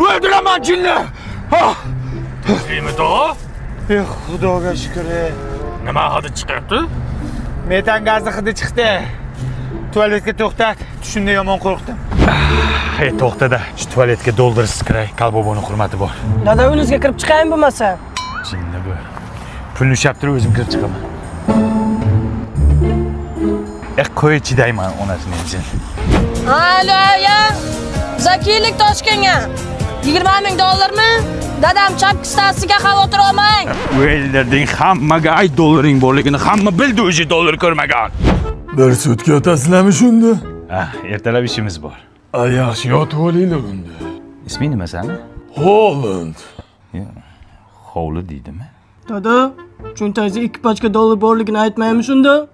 Öldüremem cinni. İyimi to'g'a? Xudoga shukr. Nima hidi chiqyapti? Metan gazi hidi chiqdi. Tualetga to'xtat. Tushimda yomon qo'rqdim. To'xtada. Shu tualetga doldursiz kiray. Kalboboning hurmati bor. Dada uyingizga kirib chiqayin bo'lmasa. Jinni bu. Pulni ushlab turib o'zim kirib chiqaman. Qo'y chidayman onasining jin. Alo, ya. Zakiylik toshkanga. $20,000 Dadam chapki stasiyaga xavotir olmang. O'yinlarding hammaga ay dollaring borligini hamma bildi, o'zi dollar ko'rmagan. Bir sutka otasizlarmi shunda? Ertalab ishimiz bor. Yaxshi yotib olinglar unda. Isming nima sani? Holland. Hovli deydimi? Dada, cho'ntagingizda 2 pachka dollar borligini aytmaymi shunda?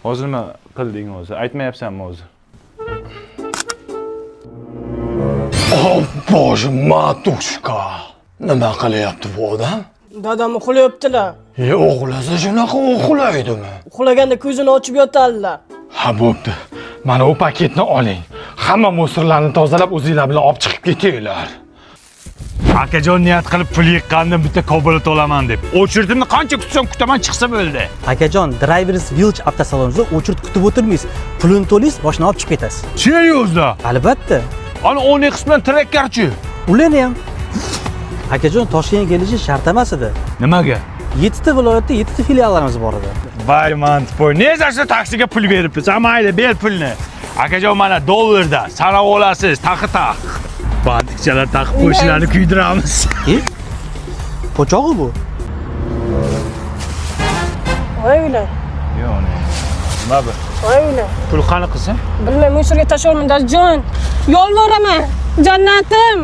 Hozir nima qilding o'zi? Aytmayapsanmi o'zi? Oh, boje, matushka. Nima qilyapti bu odam? Dadam uxlayaptilar. Uxlasa shunaqa uxlaydimi? Uxlaganda ko'zini ochib yotadilar. Ha, bo'pti. Mana u paketni oling. Hamma musorlarni tozalab o'zingizlar bilan olib chiqib ketinglar. Akajon niyat qilib pul yiqqandan bitta Cobalt olaman deb. O'chirtimni qancha kutsam kutaman chiqsa bo'ldi. Akajon, Drivers Village avtosalonida o'chirt kutib o'tirmaysiz. Pulini to'laysiz, mashina olib chiqib ketasiz. Seriozda? Albatta. Ana Onyx bilan Trackerchi. Ularni ham. Akajon, Toshkentga kelishi shart emas edi. Nimaga? 7 ta viloyatda 7 ta filiallarimiz bor edi. Voy mantpoy. Nezasi taksiga pul beribsiz? Mayli, ber pulni. Akajon mana dollarda sanab olasiz, taqi-taq. Bantikchalar taqib qo'shlarni kuydiramiz. Po'chog'i bu. Voylar. Yo'q, nima bu? Voylar. Pul qani qilsin? Bilmay, musorga tasholman dajon. Yolvoraman. Jannatim.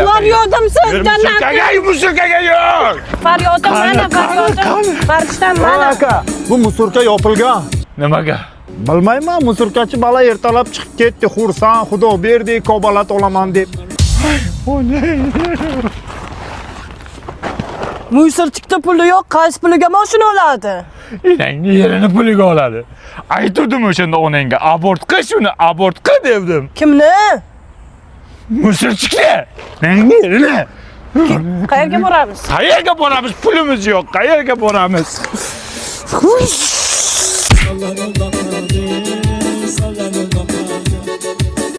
Var yordamsiz jannatim. Musurkaga yo'q. Faryodim mana, faryodim. Farishtam mana. Aka, bu musurka yopilgan. Nimaga? Bilmayman, musurkachi bola ertalab chiqib ketdi, xursand, xudo berdi, Cobalt olaman deb. Musorchikda puli yo'q, qaysi puliga mashina oladi? Enangni yerini puliga oladi. Aytdim o'shanda onangga, abort qil shuni, abort qil devdim. Kimni? Musurchikni. Enangni yerini. Qayerga boramiz? Qayerga boramiz? Pulimiz yo'q. Qayerga boramiz?